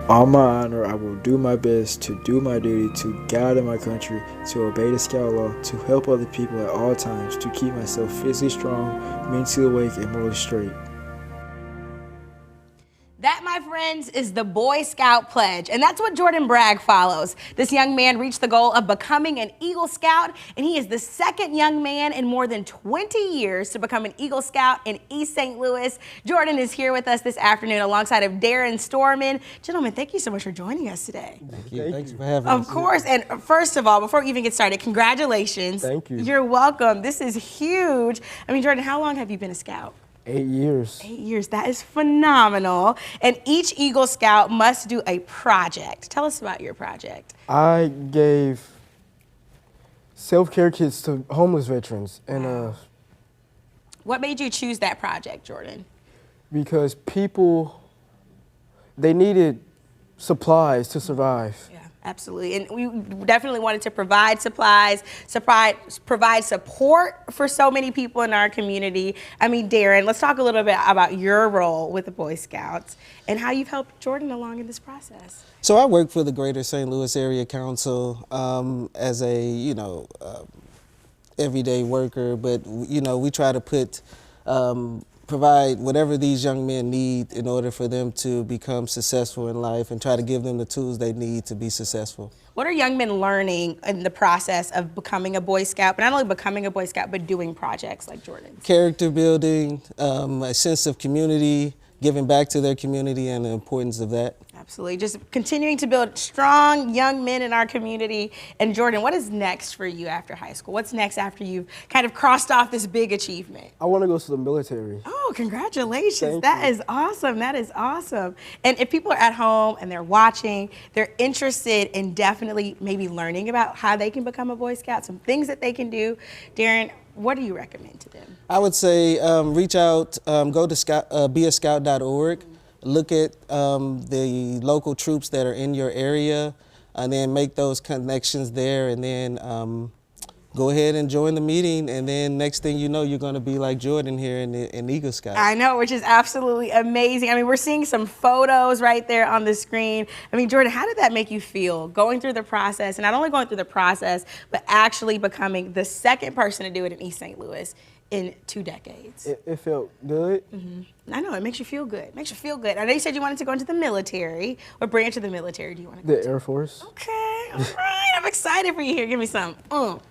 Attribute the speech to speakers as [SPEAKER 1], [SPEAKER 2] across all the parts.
[SPEAKER 1] On my honor, I will do my best to do my duty, to guide in my country, to obey the Scout law, to help other people at all times, to keep myself physically strong, mentally awake, and morally straight.
[SPEAKER 2] That, my friends, is the Boy Scout Pledge, and that's what Jordan Bragg follows. This young man reached the goal of becoming an Eagle Scout, and he is the second young man in more than 20 years to become an Eagle Scout in East St. Louis. Jordan is here with us this afternoon alongside of Darren Storman. Gentlemen, thank you so much for joining us today.
[SPEAKER 3] Thank you. Thanks for having us.
[SPEAKER 2] Of course, and first of all, before we even get started, congratulations.
[SPEAKER 3] Thank you.
[SPEAKER 2] You're welcome. This is huge. I mean, Jordan, how long have you been a Scout?
[SPEAKER 3] 8 years.
[SPEAKER 2] 8 years, that is phenomenal. And each Eagle Scout must do a project. Tell us about your project.
[SPEAKER 3] I gave self-care kits to homeless veterans, and
[SPEAKER 2] What made you choose that project, Jordan?
[SPEAKER 3] because people, they needed supplies to survive.
[SPEAKER 2] Yeah, absolutely. And we definitely wanted to provide supplies, provide support for so many people in our community. I mean, Darren, let's talk a little bit about your role with the Boy Scouts and how you've helped Jordan along in this process.
[SPEAKER 4] So I work for the Greater St. Louis Area Council as a, everyday worker, but, we try to provide whatever these young men need in order for them to become successful in life and try to give them the tools they need to be successful.
[SPEAKER 2] What are young men learning in the process of becoming a Boy Scout, but not only becoming a Boy Scout, but doing projects like Jordan's?
[SPEAKER 4] Character building, a sense of community, giving back to their community and the importance of that.
[SPEAKER 2] Absolutely. Just continuing to build strong young men in our community. And Jordan, what is next for you after high school? What's next after you've kind of crossed off this big achievement?
[SPEAKER 3] I want to go to the military.
[SPEAKER 2] Oh, congratulations.
[SPEAKER 3] Thank
[SPEAKER 2] That
[SPEAKER 3] you.
[SPEAKER 2] is awesome. That is awesome. And if people are at home and they're watching, they're interested in definitely maybe learning about how they can become a Boy Scout, some things that they can do. Darren, what do you recommend to them?
[SPEAKER 4] I would say reach out, go to beascout.org, look at the local troops that are in your area, and then make those connections there, and then go ahead and join the meeting, and then next thing you know, you're going to be like Jordan here in Eagle Scout.
[SPEAKER 2] I know, which is absolutely amazing. I mean, we're seeing some photos right there on the screen. I mean, Jordan, how did that make you feel going through the process, and not only going through the process, but actually becoming the second person to do it in East St. Louis in 2 decades?
[SPEAKER 3] It felt good.
[SPEAKER 2] I know, it makes you feel good. It makes you feel good. I know you said you wanted to go into the military. What branch of the military do you want to go
[SPEAKER 3] The
[SPEAKER 2] to?
[SPEAKER 3] Air Force.
[SPEAKER 2] Okay, all right. I'm excited for you here. Give me some.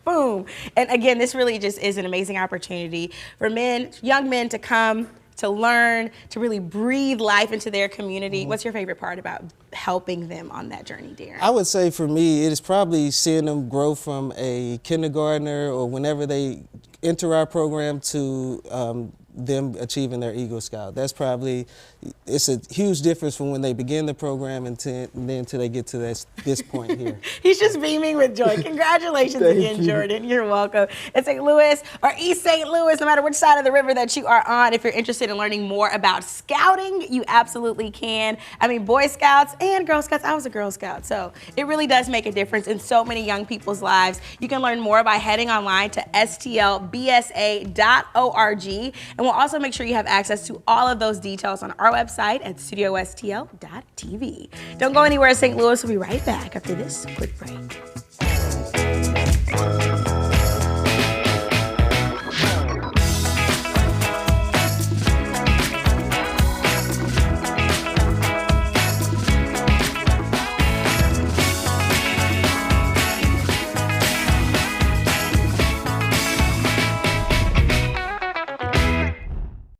[SPEAKER 2] Boom. And again, this really just is an amazing opportunity for young men to come, to learn, to really breathe life into their community. What's your favorite part about helping them on that journey, Darren?
[SPEAKER 4] I would say for me, it is probably seeing them grow from a kindergartner or whenever they enter our program to them achieving their Eagle Scout. That's probably, it's a huge difference from when they begin the program and then until they get to this point here.
[SPEAKER 2] He's just beaming with joy. Congratulations again, Jordan. You're welcome. In St. Louis or East St. Louis, no matter which side of the river that you are on, if you're interested in learning more about scouting, you absolutely can. I mean, Boy Scouts and Girl Scouts. I was a Girl Scout, so it really does make a difference in so many young people's lives. You can learn more by heading online to stlbsa.org, and we'll also make sure you have access to all of those details on our website at studiostl.tv. Don't go anywhere, St. Louis. We'll be right back after this quick break.